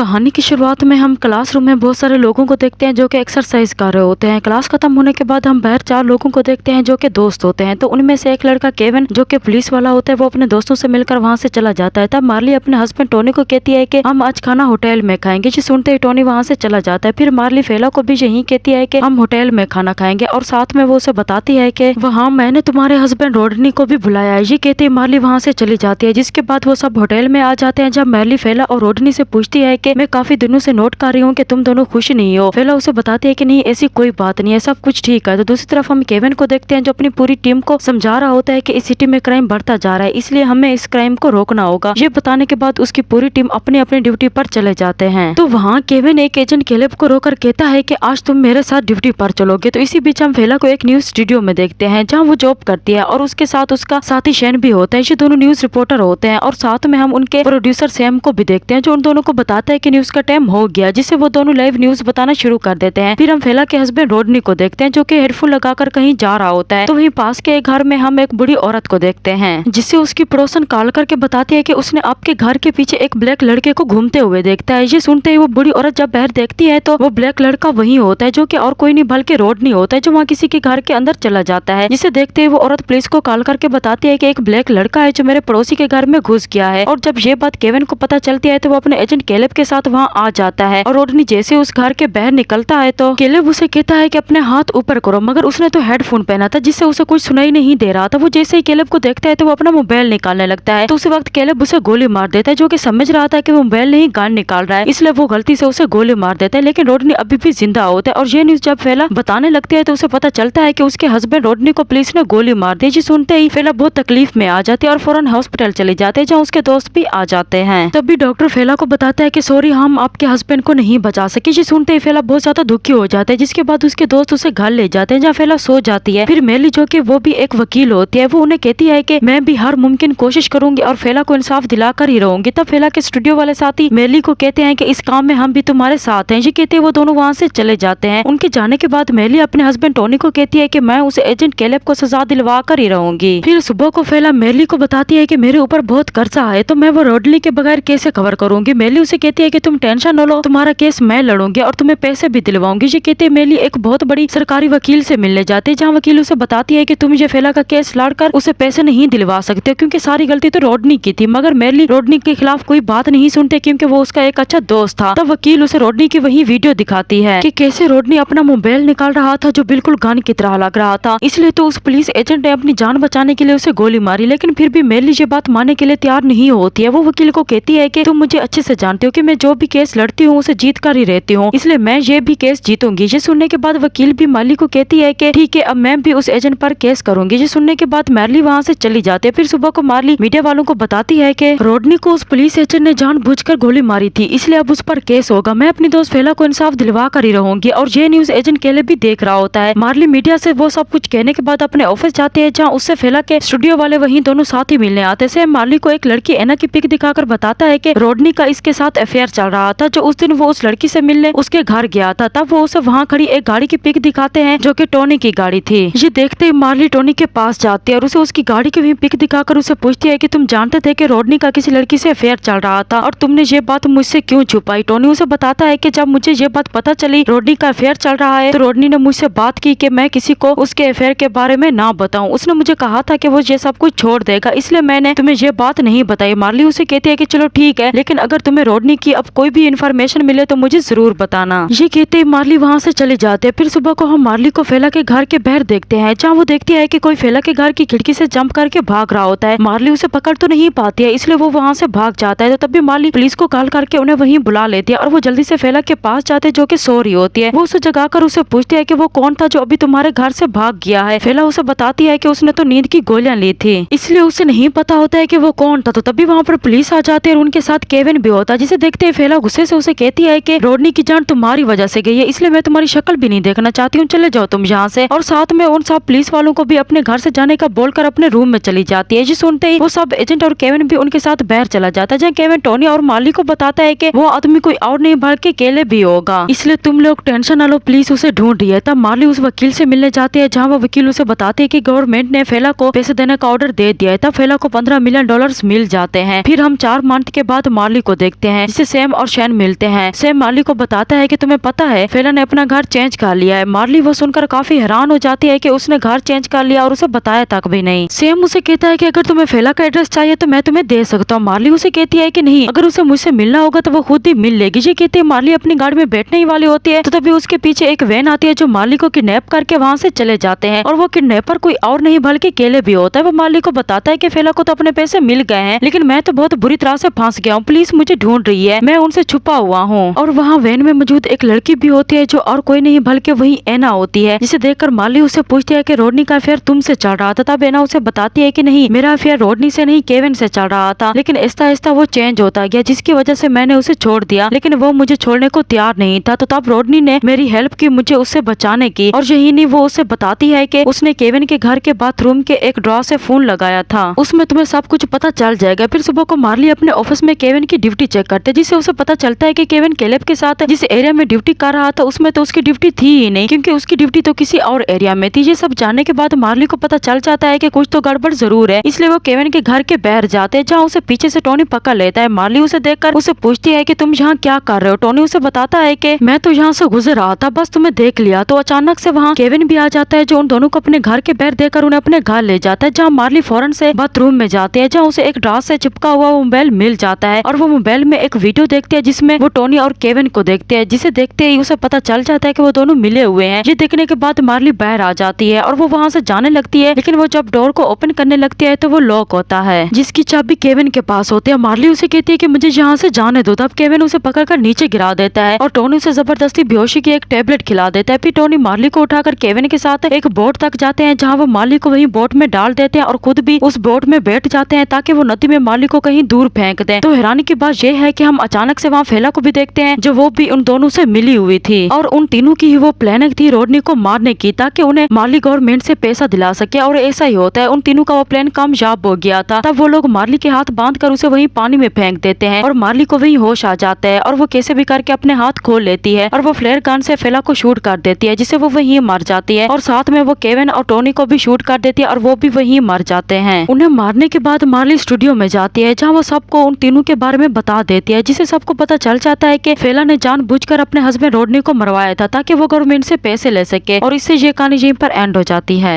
कहानी की शुरुआत में हम क्लासरूम में बहुत सारे लोगों को देखते हैं जो कि एक्सरसाइज कर रहे होते हैं। क्लास खत्म होने के बाद हम बाहर 4 लोगों को देखते हैं जो कि दोस्त होते हैं। तो उनमें से एक लड़का केविन जो कि पुलिस वाला होता है वो अपने दोस्तों से मिलकर वहां से चला जाता है। तब मार्ली अपने हस्बैंड टोनी को कहती है कि हम आज खाना होटल में खाएंगे। जी सुनते ही टोनी वहां से चला जाता है। फिर मार्ली फेला को भी यही कहती है कि हम होटल में खाना खाएंगे और साथ में वो उसे बताती है कि वहाँ मैंने तुम्हारे हस्बैंड रोडनी को भी बुलाया है। ये कहते ही मार्ली वहाँ से चली जाती है। जिसके बाद वो सब होटल में आ जाते हैं। जब मार्ली फेला और रोडनी से पूछती है कि मैं काफी दिनों से नोट कर रही हूँ कि तुम दोनों खुश नहीं हो। फेला उसे बताती है कि नहीं ऐसी कोई बात नहीं है, सब कुछ ठीक है। तो दूसरी तरफ हम केविन को देखते हैं जो अपनी पूरी टीम को समझा रहा होता है कि इस सिटी में क्राइम बढ़ता जा रहा है, इसलिए हमें इस क्राइम को रोकना होगा। ये बताने के बाद उसकी पूरी टीम अपनी अपनी ड्यूटी पर चले जाते हैं। तो वहाँ केविन एक एजेंट कैलेब को रोककर कहता है कि आज तुम मेरे साथ ड्यूटी पर चलोगे। तो इसी बीच हम फेला को एक न्यूज स्टूडियो में देखते हैं जहाँ वो जॉब करती है और उसके साथ उसका साथी शैन भी होता है। ये दोनों न्यूज रिपोर्टर होते हैं और साथ में हम उनके प्रोड्यूसर सैम को भी देखते हैं जो उन दोनों को बताता है कि न्यूज का टाइम हो गया, जिससे वो दोनों लाइव न्यूज बताना शुरू कर देते हैं। फिर हम फेला के हस्बैंड रोडनी को देखते हैं जो कि हेडफोन लगाकर कहीं जा रहा होता है। तो वहीं पास के एक घर में हम एक बुढ़ी औरत को देखते हैं जिससे उसकी पड़ोसन कॉल करके बताती है कि उसने आपके घर के पीछे एक ब्लैक लड़के को घूमते हुए देखता है। ये सुनते ही वो बुढ़ी औरत जब बाहर देखती है तो वो ब्लैक लड़का वही होता है जो कि और कोई नहीं बल्कि रोडनी होता है जो वहाँ किसी के घर के अंदर चला जाता है। जिसे देखते ही वो औरत पुलिस को कॉल करके बताती है कि एक ब्लैक लड़का है जो मेरे पड़ोसी के घर में घुस गया है। और जब ये बात केविन को पता चलती है तो वो अपने एजेंट कैलेब के साथ वहाँ आ जाता है। और रोडनी जैसे उस घर के बाहर निकलता है तो कैलेब उसे कहता है कि अपने हाथ ऊपर करो, मगर उसने तो हेडफोन पहना था जिससे उसे कुछ सुनाई नहीं दे रहा था। वो जैसे ही कैलेब को देखता है तो वो अपना मोबाइल निकालने लगता है। तो उसी वक्त कैलेब उसे गोली मार देता है जो कि समझ रहा था कि वो मोबाइल नहीं गन निकाल रहा है, इसलिए वो गलती से उसे गोली मार देता है। लेकिन रोडनी अभी भी जिंदा होता है। और ये न्यूज जब फेला बताने लगती है तो उसे पता चलता है कि उसके हस्बैंड रोडनी को पुलिस ने गोली मार दी। जी सुनते ही फेला बहुत तकलीफ में आ जाती है और फौरन हॉस्पिटल चले जाते हैं जहाँ उसके दोस्त भी आ जाते हैं। तभी डॉक्टर फेला को बताता है कि सॉरी हम आपके हस्बैंड को नहीं बचा सके। जी सुनते ही फेला बहुत ज्यादा दुखी हो जाता है। जिसके बाद उसके दोस्त उसे घर ले जाते हैं जहाँ फेला सो जाती है। फिर मेली जो कि वो भी एक वकील होती है वो उन्हें कहती है कि मैं भी हर मुमकिन कोशिश करूंगी और फेला को इंसाफ दिलाकर ही रहूंगी। तब फेला के स्टूडियो वाले साथी मेली को कहते हैं कि इस काम में हम भी तुम्हारे साथ हैं। ये कहते हैं वो दोनों वहाँ से चले जाते हैं। उनके जाने के बाद मेली अपने हस्बैंड टोनी को कहती है कि मैं उस एजेंट कैलेब को सजा दिलवा कर ही रहूंगी। फिर सुबह को फेला मेली को बताती है कि मेरे ऊपर बहुत कर्जा है तो मैं वो रोडली के बगैर कैसे कवर करूंगी। मेली उसे कहती है कि तुम टेंशन न लो, तुम्हारा केस मैं लड़ूंगी और तुम्हें पैसे भी दिलवाऊंगी। ये कहते मेली एक बहुत बड़ी सरकारी वकील से मिलने जाते हैं जहाँ वकील उसे बताती है कि तुम ये फेला का केस लड़कर उसे पैसे नहीं दिलवा सकते क्योंकि सारी गलती तो रोडनी की थी। मगर मेली रोडनी के खिलाफ कोई बात नहीं सुनते क्योंकि वो उसका एक अच्छा दोस्त था। तब वकील उसे रोडनी की वही वीडियो दिखाती है कि कैसे रोडनी अपना मोबाइल निकाल रहा था जो बिल्कुल गन की तरह लग रहा था, इसलिए तो उस पुलिस एजेंट ने अपनी जान बचाने के लिए उसे गोली मारी। लेकिन फिर भी मेली ये बात मानने के लिए तैयार नहीं होती है। वो वकील को कहती है कि तुम मुझे अच्छे से जानते हो कि मैं जो भी केस लड़ती हूँ उसे जीत कर ही रहती हूँ, इसलिए मैं ये भी केस जीतूंगी। ये सुनने के बाद वकील भी मार्ली को कहती है कि ठीक है अब मैं भी उस एजेंट पर केस करूंगी। ये सुनने के बाद मार्ली वहाँ से चली जाती है। फिर सुबह को मार्ली मीडिया वालों को बताती है कि रोडनी को उस पुलिस एजेंट ने जानबूझकर गोली मारी थी, इसलिए अब उस पर केस होगा। मैं अपनी दोस्त फेला को इंसाफ दिलवा कर ही रहूंगी। और ये न्यूज एजेंट कैलेब भी देख रहा होता है। मार्ली मीडिया से वो सब कुछ कहने के बाद अपने ऑफिस जाते हैं जहाँ उससे फेला के स्टूडियो वाले वहीं दोनों साथ ही मिलने आते हैं। मार्ली को एक लड़की एना की पिक दिखाकर बताता है कि रोडनी का इसके साथ अफेयर चल रहा था जो उस दिन वो उस लड़की से मिलने उसके घर गया था। तब वो उसे वहाँ खड़ी एक गाड़ी की पिक दिखाते हैं जो कि टोनी की गाड़ी थी। ये देखते ही मार्ली टोनी के पास जाती है और उसे उसकी गाड़ी की भी पिक दिखाकर उसे पूछती है कि तुम जानते थे कि रोडनी का किसी लड़की से अफेयर चल रहा था और तुमने ये बात मुझसे क्यों छुपाई। टोनी उसे बताता है कि जब मुझे ये बात पता चली रोडनी का अफेयर चल रहा है तो रोडनी ने मुझसे बात की कि मैं किसी को उसके अफेयर के बारे में ना बताऊं। उसने मुझे कहा था कि वो ये सब कुछ छोड़ देगा, इसलिए मैंने तुम्हें ये बात नहीं बताई। मार्ली उसे कहती है कि चलो ठीक है, लेकिन अगर तुम्हें रोडनी की अब कोई भी इन्फॉर्मेशन मिले तो मुझे जरूर बताना। ये कहते ही मार्ली वहाँ से चले जाते हैं। फिर सुबह को हम मार्ली को फेला के घर के बाहर देखते हैं जहाँ वो देखती है कि कोई फेला के घर की खिड़की से जंप करके भाग रहा होता है। मार्ली उसे पकड़ तो नहीं पाती है, इसलिए वो वहाँ से भाग जाता है। तो तभी मार्ली पुलिस को कॉल करके उन्हें वहीं बुला लेती है और वो जल्दी से फेला के पास जाते हैं जो कि सो रही होती है। वो उसे जगाकर उसे पूछती है कि वो कौन था जो अभी तुम्हारे घर से भाग गया है। फेला उसे बताती है कि उसने तो नींद की गोलियां ली थी, इसलिए उसे नहीं पता होता है कि वो कौन था। तो तभी वहाँ पर पुलिस आ जाती है और उनके साथ केविन भी होता है। जिसे देखते हैं फेला गुस्से से उसे कहती है कि रोडनी की जान तुम्हारी वजह से गई है, इसलिए मैं तुम्हारी शक्ल भी नहीं देखना चाहती हूँ, चले जाओ तुम यहाँ से। और साथ में उन सब पुलिस वालों को भी अपने घर से जाने का बोलकर अपने रूम में चली जाती है। जी सुनते ही वो सब एजेंट और केविन भी उनके साथ बाहर चला जाता है जहाँ केविन टोनी और मार्ली को बताता है कि वो आदमी कोई और नहीं बल्कि कैलेब भी होगा, इसलिए तुम लोग टेंशन ना लो, पुलिस उसे ढूंढ रही है। तब मार्ली उस वकील से मिलने जाती है जहाँ वो वकील उसे बताते हैं कि गवर्नमेंट ने फेला को पैसे देने का ऑर्डर दे दिया है। तब फेला को $15 मिलियन मिल जाते हैं। फिर हम 4 मंथ के बाद मार्ली को देखते हैं जिसे सैम और शैन मिलते हैं। सैम मार्ली को बताता है कि तुम्हें पता है फेला ने अपना घर चेंज कर लिया है। मार्ली वो सुनकर काफी हैरान हो जाती है कि उसने घर चेंज कर लिया और उसे बताया तक भी नहीं। सैम उसे कहता है कि अगर तुम्हें फेला का एड्रेस चाहिए तो मैं तुम्हें दे सकता हूँ। मार्ली उसे कहती है कि नहीं, अगर उसे मुझसे मिलना होगा तो वो खुद ही मिल लेगी। ये कहती है मार्ली अपनी गाड़ी में बैठने ही वाली होती है तो तभी उसके पीछे एक वैन आती है जो मार्ली को किडनैप करके वहाँ से चले जाते हैं और वो किडनैपर कोई और नहीं बल्कि केले भी होता है। वो मार्ली को बताता है कि फेला को तो अपने पैसे मिल गए हैं लेकिन मैं तो बहुत बुरी तरह से फंस गया हूँ, प्लीज मुझे ढूंढ रही है, मैं उनसे छुपा हुआ हूँ। और वहाँ वैन में मौजूद एक लड़की भी होती है जो और कोई नहीं बल्कि वही एना होती है, जिसे देखकर मार्ली उससे पूछती है कि रोडनी का अफेयर तुमसे चल रहा था। तब एना उसे बताती है कि नहीं, मेरा अफेयर रोडनी से नहीं केविन से चल रहा था, लेकिन आहिस्ता आहिस्ता वो चेंज होता गया जिसकी वजह से मैंने उसे छोड़ दिया, लेकिन वो मुझे छोड़ने को तैयार नहीं था। तो तब रोडनी ने मेरी हेल्प की मुझे उससे बचाने की। और यही नहीं, वो उसे बताती है कि उसने केविन के घर के बाथरूम के एक ड्रॉर से फोन लगाया था, उसमें तुम्हें सब कुछ पता चल जाएगा। फिर सुबह को मार्ली अपने ऑफिस में केविन की ड्यूटी चेक करते हैं, जिससे उसे पता चलता है कि केविन केलेब के साथ जिस एरिया में ड्यूटी कर रहा था उसमें तो उसकी ड्यूटी थी ही नहीं, क्योंकि उसकी ड्यूटी तो किसी और एरिया में थी। ये सब जानने के बाद मार्ली को पता चल जाता है कि कुछ तो गड़बड़ जरूर है, इसलिए वो केविन के घर के बाहर जाते हैं जहाँ उसे पीछे से टोनी पकड़ लेता है। मार्ली उसे देखकर उसे पूछती है कि तुम यहाँ क्या कर रहे हो। टोनी उसे बताता है कि मैं तो यहाँ से गुजर रहा था, बस तुम्हें देख लिया। तो अचानक से वहाँ केविन भी आ जाता है जो उन दोनों को अपने घर के बाहर देकर उन्हें अपने घर ले जाता है, जहाँ मार्ली फौरन से बाथरूम में जाती है, जहाँ उसे एक ड्रॉर से चिपका हुआ मोबाइल मिल जाता है और वो मोबाइल में एक वीडियो देखती है जिसमें वो टोनी और केविन को देखते हैं, जिसे देखते ही उसे पता चल जाता है कि वो दोनों मिले हुए हैं। ये देखने के बाद मार्ली बाहर आ जाती है और वो वहाँ से जाने लगती है, लेकिन वो जब डोर को ओपन करने लगती है तो वो लॉक होता है, जिसकी चाबी केविन के पास होती है। मार्ली उसे कहती है कि मुझे यहाँ से जाने दो। तब केविन उसे पकड़कर नीचे गिरा देता है और टोनी उसे जबरदस्ती बेहोशी की एक टेबलेट खिला देता है। फिर टोनी मार्ली को उठाकर केविन के साथ एक बोट तक जाते हैं, जहाँ वो मार्ली को वही बोट में डाल देते हैं और खुद भी उस बोट में बैठ जाते हैं ताकि वो नदी में मार्ली को कहीं दूर फेंक दें। तो हैरानी की बात यह है कि हम अचानक से वहाँ फेला को भी देखते हैं जो वो भी उन दोनों से मिली हुई थी और उन तीनों की ही वो प्लानिंग थी रोडनी को मारने की, ताकि उन्हें मार्ली गवर्नमेंट से पैसा दिला सके। और ऐसा ही होता है, उन तीनों का वो प्लान कामयाब हो गया था। तब वो लोग मार्ली के हाथ बांध कर उसे वहीं पानी में फेंक देते हैं और मार्ली को वहीं होश आ जाता है और वो कैसे भी करके अपने हाथ खोल लेती है और वो फ्लेयर गन से फेला को शूट कर देती है, जिससे वो वहीं मर जाती है और साथ में वो केविन और टोनी को भी शूट कर देती है और वो भी वहीं मर जाते हैं। उन्हें मारने के बाद मार्ली स्टूडियो में जाती है, जहाँ वो सबको उन तीनों के बारे में बता देती है, जिसे सबको पता चल जाता है कि फेला ने जानबूझकर अपने हस्बैंड रोडनी को मरवाया था ताकि वो गवर्नमेंट से पैसे ले सके। और इससे ये कहानी यहीं पर एंड हो जाती है।